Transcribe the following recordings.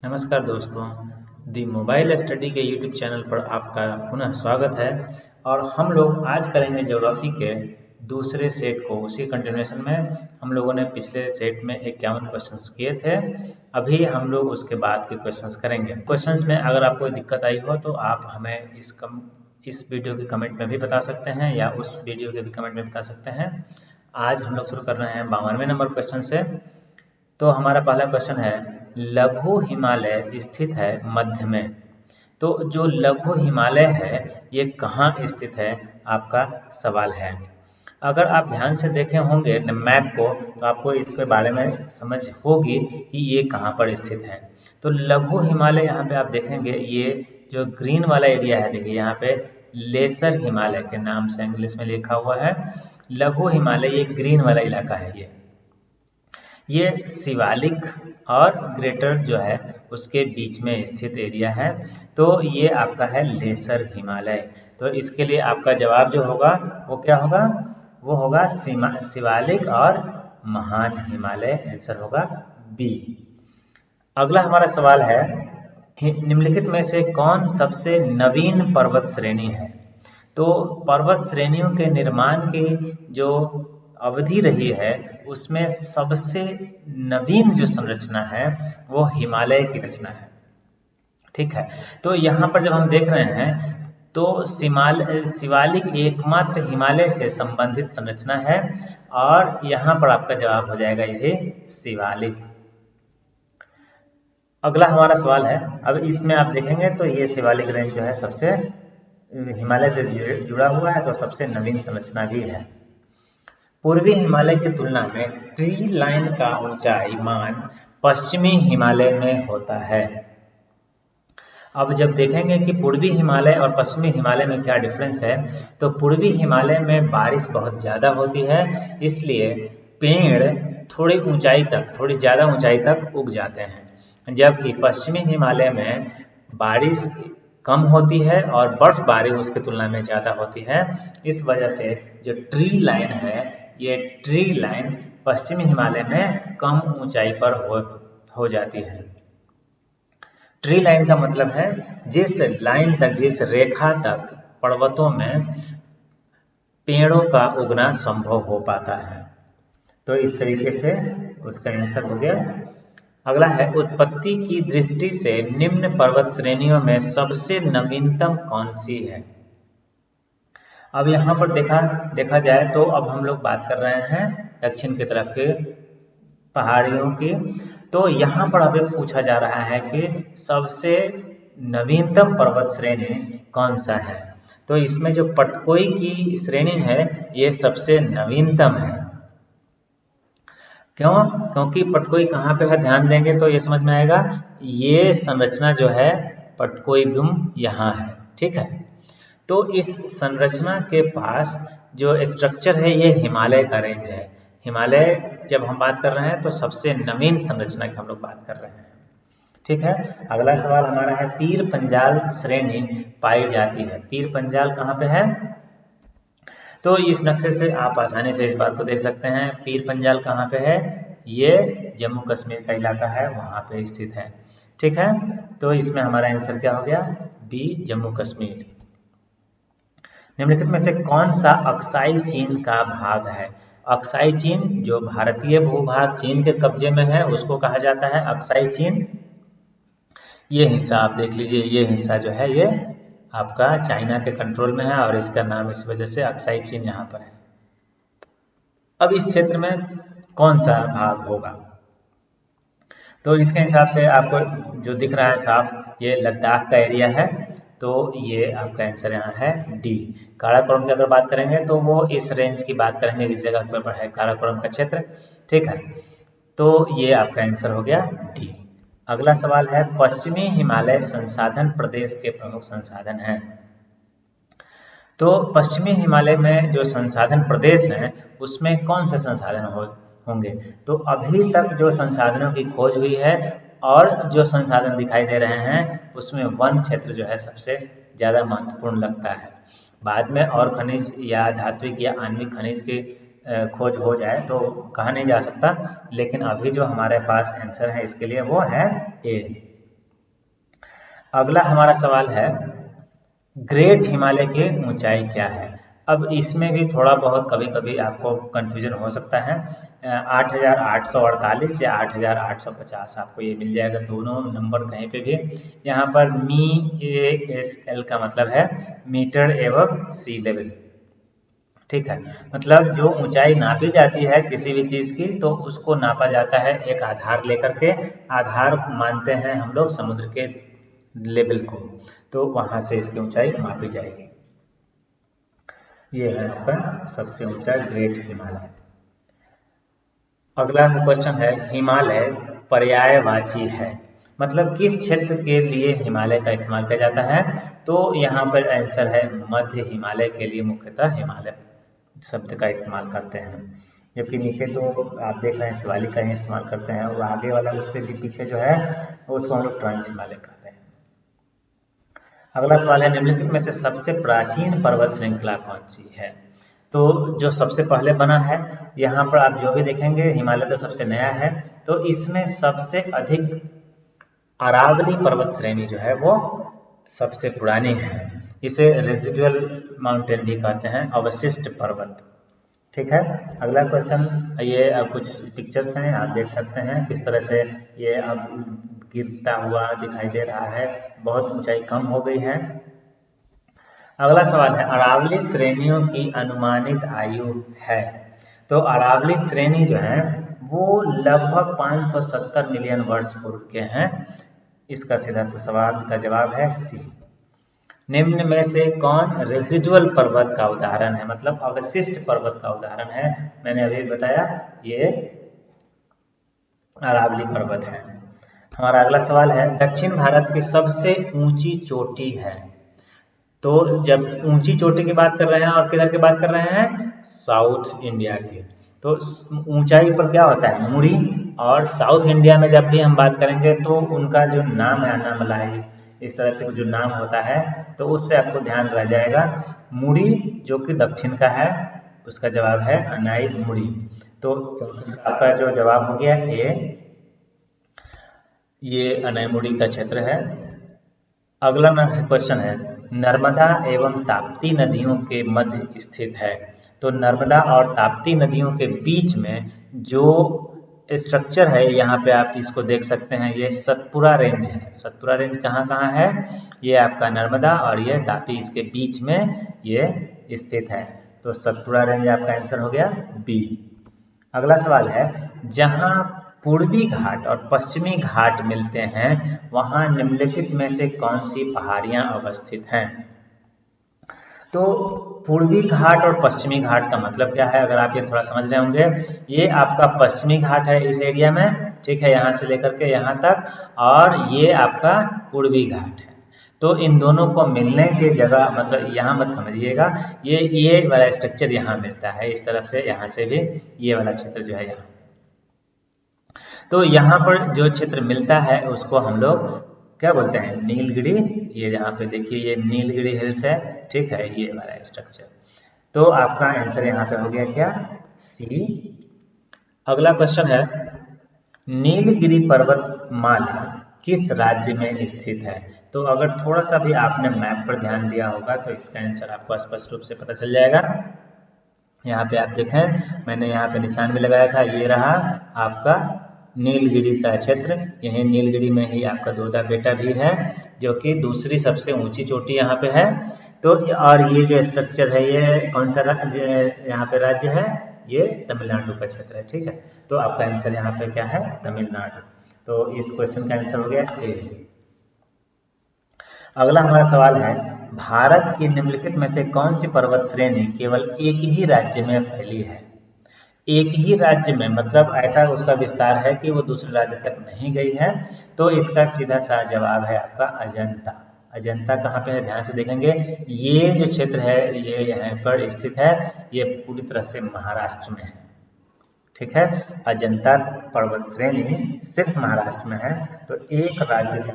नमस्कार दोस्तों, दी mobile study के यूट्यूब चैनल पर आपका पुनः स्वागत है। और हम लोग आज करेंगे ज्योग्राफी के दूसरे सेट को। उसी कंटिन्यूएशन में हम लोगों ने पिछले सेट में 51 क्वेश्चंस किए थे। अभी हम लोग उसके बाद के क्वेश्चंस करेंगे। क्वेश्चंस में अगर आपको कोई दिक्कत आई हो तो आप हमें इस वीडियो के कमेंट में भी बता सकते हैं या उस वीडियो के भी कमेंट में बता सकते हैं। आज हम लोग शुरू कर रहे हैं 52वें नंबर क्वेश्चन से। तो हमारा पहला क्वेश्चन है, लघु हिमालय स्थित है मध्य में। तो जो लघु हिमालय है ये कहाँ स्थित है, आपका सवाल है। अगर आप ध्यान से देखे होंगे मैप को तो आपको इसके बारे में समझ होगी कि ये कहाँ पर स्थित है। तो लघु हिमालय यहाँ पे आप देखेंगे, ये जो ग्रीन वाला एरिया है, देखिए यहाँ पे लेसर हिमालय के नाम से इंग्लिश में लिखा हुआ है। लघु हिमालय ये ग्रीन वाला इलाका है। ये शिवालिक और ग्रेटर जो है उसके बीच में स्थित एरिया है। तो ये आपका है लेसर हिमालय। तो इसके लिए आपका जवाब जो होगा वो क्या होगा, वो होगा शिवालिक और महान हिमालय। आंसर होगा बी। अगला हमारा सवाल है, निम्नलिखित में से कौन सबसे नवीन पर्वत श्रेणी है। तो पर्वत श्रेणियों के निर्माण की जो अवधि रही है उसमें सबसे नवीन जो संरचना है वो हिमालय की रचना है। ठीक है, तो यहाँ पर जब हम देख रहे हैं तो शिवालिक एकमात्र हिमालय से संबंधित संरचना है और यहाँ पर आपका जवाब हो जाएगा यही शिवालिक। अगला हमारा सवाल है, अब इसमें आप देखेंगे तो ये शिवालिक रेंज जो है सबसे हिमालय से जुड़ा हुआ है, तो सबसे नवीन संरचना भी है। पूर्वी हिमालय की तुलना में ट्री लाइन का ऊंचाई मान पश्चिमी हिमालय में होता है। अब जब देखेंगे कि पूर्वी हिमालय और पश्चिमी हिमालय में क्या डिफरेंस है, तो पूर्वी हिमालय में बारिश बहुत ज़्यादा होती है, इसलिए पेड़ थोड़ी ऊंचाई तक, थोड़ी ज़्यादा ऊंचाई तक उग जाते हैं। जबकि पश्चिमी हिमालय में बारिश कम होती है और बर्फबारी उसकी तुलना में ज़्यादा होती है। इस वजह से जो ट्री लाइन है, ये ट्री लाइन पश्चिमी हिमालय में कम ऊंचाई पर हो जाती है। ट्री लाइन का मतलब है जिस लाइन तक, जिस रेखा तक पर्वतों में पेड़ों का उगना संभव हो पाता है। तो इस तरीके से उसका आंसर हो गया। अगला है, उत्पत्ति की दृष्टि से निम्न पर्वत श्रेणियों में सबसे नवीनतम कौन सी है। अब यहाँ पर देखा जाए तो अब हम लोग बात कर रहे हैं दक्षिण की तरफ के पहाड़ियों की। तो यहाँ पर अभी पूछा जा रहा है कि सबसे नवीनतम पर्वत श्रेणी कौन सा है। तो इसमें जो पटकोई की श्रेणी है ये सबसे नवीनतम है। क्यों? क्योंकि पटकोई कहाँ पे है, ध्यान देंगे तो ये समझ में आएगा। ये संरचना जो है पटकोई बिंब यहाँ है। ठीक है, तो इस संरचना के पास जो स्ट्रक्चर है ये हिमालय का रेंज है। हिमालय जब हम बात कर रहे हैं तो सबसे नवीन संरचना की हम लोग बात कर रहे हैं। ठीक है, अगला सवाल हमारा है, पीर पंजाल श्रेणी पाई जाती है। पीर पंजाल कहाँ पे है, तो इस नक्शे से आप आसानी से इस बात को देख सकते हैं। पीर पंजाल कहाँ पे है, ये जम्मू कश्मीर का इलाका है, वहाँ पे स्थित है। ठीक है, तो इसमें हमारा आंसर क्या हो गया, बी जम्मू कश्मीर। निम्नलिखित में से कौन सा अक्साई चीन का भाग है। अक्साई चीन जो भारतीय भूभाग चीन के कब्जे में है उसको कहा जाता है अक्साई चीन। ये हिस्सा आप देख लीजिए, ये हिस्सा जो है ये आपका चाइना के कंट्रोल में है और इसका नाम इस वजह से अक्साई चीन यहाँ पर है। अब इस क्षेत्र में कौन सा भाग होगा, तो इसके हिसाब से आपको जो दिख रहा है साफ, ये लद्दाख का एरिया है। तो ये आपका आंसर यहाँ है डी। काराकोरम की अगर बात करेंगे तो वो इस रेंज की बात करेंगे, इस जगह पर है काराकोरम का क्षेत्र। ठीक है, तो ये आपका आंसर हो गया डी। अगला सवाल है, पश्चिमी हिमालय संसाधन प्रदेश के प्रमुख संसाधन हैं। तो पश्चिमी हिमालय में जो संसाधन प्रदेश हैं उसमें कौन से संसाधन होंगे। तो अभी तक जो संसाधनों की खोज हुई है और जो संसाधन दिखाई दे रहे हैं उसमें वन क्षेत्र जो है सबसे ज़्यादा महत्वपूर्ण लगता है। बाद में और खनिज या धात्विक या आणविक खनिज की खोज हो जाए तो कहा नहीं जा सकता, लेकिन अभी जो हमारे पास आंसर है इसके लिए वो है ए। अगला हमारा सवाल है ग्रेट हिमालय की ऊंचाई क्या है। अब इसमें भी थोड़ा बहुत कभी कभी आपको कंफ्यूजन हो सकता है। 8,848 या 8,850 आपको ये मिल जाएगा, दोनों नंबर कहीं पे भी। यहाँ पर MEASL का मतलब है मीटर एवं सी लेवल, ठीक है। मतलब जो ऊंचाई नापी जाती है किसी भी चीज़ की, तो उसको नापा जाता है एक आधार लेकर के। आधार मानते हैं हम लोग समुद्र के लेवल को, तो वहाँ से इसकी ऊंचाई मापी जाएगी। ये है आपका सबसे ऊंचा ग्रेट हिमालय। अगला क्वेश्चन है हिमालय पर्यायवाची है, मतलब किस क्षेत्र के लिए हिमालय का इस्तेमाल किया जाता है। तो यहाँ पर आंसर है मध्य हिमालय के लिए मुख्यतः हिमालय शब्द का इस्तेमाल करते हैं। जबकि नीचे तो आप देख रहे हैं शिवालिक का ही इस्तेमाल करते हैं, और आगे वाला उससे भी पीछे जो है उसको हम लोग ट्रांस हिमालय कहते हैं। अगला सवाल है निम्नलिखित में से सबसे प्राचीन पर्वत श्रृंखला कौन सी है। तो जो सबसे पहले बना है, यहाँ पर आप जो भी देखेंगे हिमालय तो सबसे नया है, तो इसमें सबसे अधिक अरावली पर्वत श्रेणी जो है वो सबसे पुरानी है। इसे रेजिडुअल माउंटेन भी कहते हैं, अवशिष्ट पर्वत, ठीक है। अगला क्वेश्चन, ये अब कुछ पिक्चर्स हैं, आप देख सकते हैं किस तरह से ये अब गिरता हुआ दिखाई दे रहा है, बहुत ऊंचाई कम हो गई है। अगला सवाल है अरावली श्रेणियों की अनुमानित आयु है। तो अरावली श्रेणी जो है वो लगभग 570 मिलियन वर्ष पूर्व के हैं। इसका सीधा सा सवाल का जवाब है सी। निम्न में से कौन रेजिडुअल पर्वत का उदाहरण है, मतलब अवशिष्ट पर्वत का उदाहरण है। मैंने अभी बताया ये अरावली पर्वत है। हमारा अगला सवाल है दक्षिण भारत की सबसे ऊंची चोटी है। तो जब ऊंची चोटी की बात कर रहे हैं और किधर की बात कर रहे हैं, साउथ इंडिया की। तो ऊंचाई पर क्या होता है, मुड़ी। और साउथ इंडिया में जब भी हम बात करेंगे तो उनका जो नाम है अनामलाई, इस तरह से जो नाम होता है, तो उससे आपको ध्यान रह जाएगा। मुड़ी जो कि दक्षिण का है, उसका जवाब है अनाई मुड़ी। तो आपका जो जवाब हो गया ए, ये अनाई मुड़ी का क्षेत्र है। अगला क्वेश्चन है नर्मदा एवं ताप्ती नदियों के मध्य स्थित है। तो नर्मदा और ताप्ती नदियों के बीच में जो स्ट्रक्चर है, यहाँ पे आप इसको देख सकते हैं, ये सतपुरा रेंज है। सतपुरा रेंज कहाँ कहाँ है, ये आपका नर्मदा और ये ताप्ती, इसके बीच में ये स्थित है। तो सतपुरा रेंज आपका आंसर हो गया बी। अगला सवाल है जहाँ पूर्वी घाट और पश्चिमी घाट मिलते हैं वहाँ निम्नलिखित में से कौन सी पहाड़ियाँ अवस्थित हैं। तो पूर्वी घाट और पश्चिमी घाट का मतलब क्या है, अगर आप ये थोड़ा समझ रहे होंगे, ये आपका पश्चिमी घाट है इस एरिया में, ठीक है, यहाँ से लेकर के यहाँ तक, और ये आपका पूर्वी घाट है। तो इन दोनों को मिलने की जगह, मतलब यहाँ मत समझिएगा, ये वाला स्ट्रक्चर यहाँ मिलता है इस तरफ से, यहाँ से भी ये वाला क्षेत्र जो है यहाँ। तो यहाँ पर जो क्षेत्र मिलता है उसको हम लोग क्या बोलते हैं, नीलगिरी। ये यहाँ पे देखिए ये नीलगिरी हिल्स है, ठीक है, ये वाला स्ट्रक्चर। तो आपका आंसर यहाँ पे हो गया क्या, सी। अगला क्वेश्चन है नीलगिरी पर्वतमाला किस राज्य में स्थित है। तो अगर थोड़ा सा भी आपने मैप पर ध्यान दिया होगा तो इसका आंसर आपको स्पष्ट रूप से पता चल जाएगा। यहाँ पे आप देखें, मैंने यहाँ पे निशान भी लगाया था, ये रहा आपका नीलगिरी का क्षेत्र। यही नीलगिरी में ही आपका दोदा बेटा भी है, जो कि दूसरी सबसे ऊंची चोटी यहाँ पे है। तो और ये जो स्ट्रक्चर है ये कौन सा राज्य यहाँ पे राज्य है, ये तमिलनाडु का क्षेत्र है, ठीक है। तो आपका आंसर यहाँ पे क्या है, तमिलनाडु। तो इस क्वेश्चन का आंसर हो गया ए। अगला हमारा सवाल है भारत की निम्नलिखित में से कौन सी पर्वत श्रेणी केवल एक ही राज्य में फैली है। एक ही राज्य में, मतलब ऐसा उसका विस्तार है कि वो दूसरे राज्य तक नहीं गई है। तो इसका सीधा सा जवाब है आपका अजंता। अजंता कहाँ पे है, ध्यान से देखेंगे, ये जो क्षेत्र है ये यहाँ पर स्थित है, ये पूरी तरह से महाराष्ट्र में है, ठीक है। अजंता पर्वत श्रेणी सिर्फ महाराष्ट्र में है, तो एक राज्य का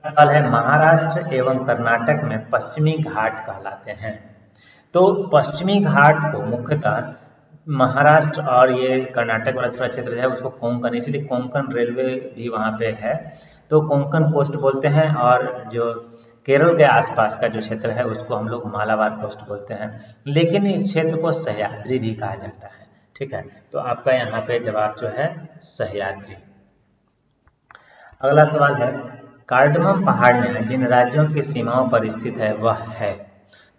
सवाल है महाराष्ट्र एवं कर्नाटक में पश्चिमी घाट कहलाते हैं। तो पश्चिमी घाट को मुख्यतः महाराष्ट्र और ये कर्नाटक वाला थोड़ा क्षेत्र है उसको कोंकण, इसीलिए कोंकण रेलवे भी वहाँ पे है, तो कोंकण कोस्ट बोलते हैं। और जो केरल के आसपास का जो क्षेत्र है उसको हम लोग मालाबार कोस्ट बोलते हैं, लेकिन इस क्षेत्र को सह्याद्री भी कहा जाता है। ठीक है, तो आपका यहाँ पे जवाब जो है सह्याद्री। अगला सवाल है, कार्डमम पहाड़ियाँ जिन राज्यों की सीमाओं पर स्थित है वह है।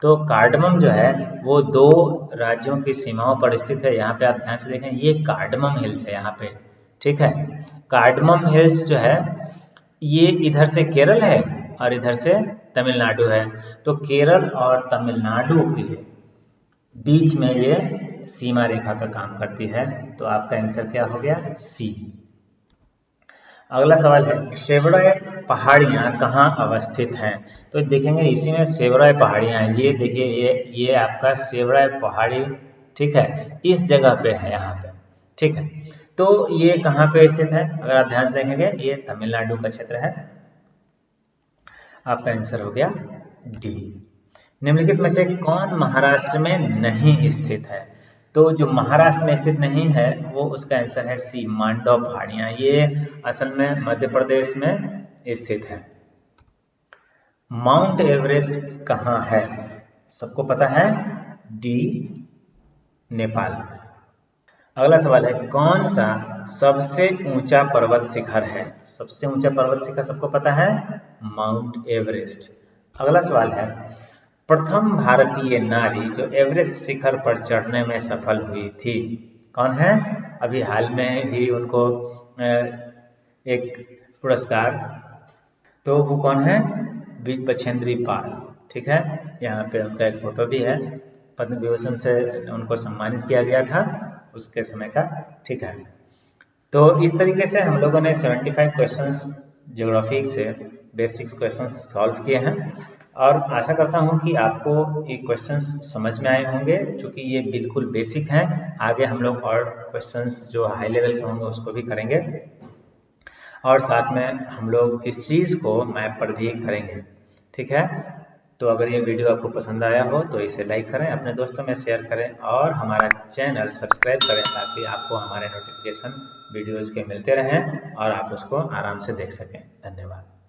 तो कार्डमम जो है वो 2 राज्यों की सीमाओं पर स्थित है। यहाँ पे आप ध्यान से देखें, ये कार्डमम हिल्स है यहाँ पे। ठीक है, कार्डमम हिल्स जो है ये इधर से केरल है और इधर से तमिलनाडु है। तो केरल और तमिलनाडु के बीच में ये सीमा रेखा का काम करती है। तो आपका आंसर क्या हो गया? सी। अगला सवाल है, सेवड़ाय पहाड़ियाँ कहाँ अवस्थित हैं? तो देखेंगे इसी में सेवड़ाय पहाड़ियाँ, ये देखिए ये आपका सेवड़ाय पहाड़ी, ठीक है, इस जगह पे है यहाँ पे। ठीक है, तो ये कहाँ पे स्थित है? अगर आप ध्यान से देखेंगे ये तमिलनाडु का क्षेत्र है। आपका आंसर हो गया डी। निम्नलिखित में से कौन महाराष्ट्र में नहीं स्थित है? तो जो महाराष्ट्र में स्थित नहीं है वो उसका आंसर है सी, मांडव पहाड़ियाँ। ये असल में मध्य प्रदेश में स्थित है। माउंट एवरेस्ट कहाँ है? सबको पता है, डी, नेपाल। अगला सवाल है, कौन सा सबसे ऊंचा पर्वत शिखर है? सबसे ऊंचा पर्वत शिखर सबको पता है, माउंट एवरेस्ट। अगला सवाल है, प्रथम भारतीय नारी जो एवरेस्ट शिखर पर चढ़ने में सफल हुई थी कौन है? अभी हाल में ही उनको एक पुरस्कार, तो वो कौन है? बछेंद्री पाल। ठीक है, यहाँ पे उनका एक फोटो भी है, पद्म विभूषण से उनको सम्मानित किया गया था उसके समय का। ठीक है, तो इस तरीके से हम लोगों ने 75 क्वेश्चंस ज्योग्राफी से बेसिक क्वेश्चंस सॉल्व किए हैं और आशा करता हूं कि आपको ये क्वेश्चंस समझ में आए होंगे, क्योंकि ये बिल्कुल बेसिक हैं। आगे हम लोग और क्वेश्चंस जो हाई लेवल के होंगे उसको भी करेंगे और साथ में हम लोग इस चीज़ को मैप पर भी करेंगे। ठीक है, तो अगर ये वीडियो आपको पसंद आया हो तो इसे लाइक करें, अपने दोस्तों में शेयर करें और हमारा चैनल सब्सक्राइब करें ताकि आपको हमारे नोटिफिकेशन वीडियोज़ के मिलते रहें और आप उसको आराम से देख सकें। धन्यवाद।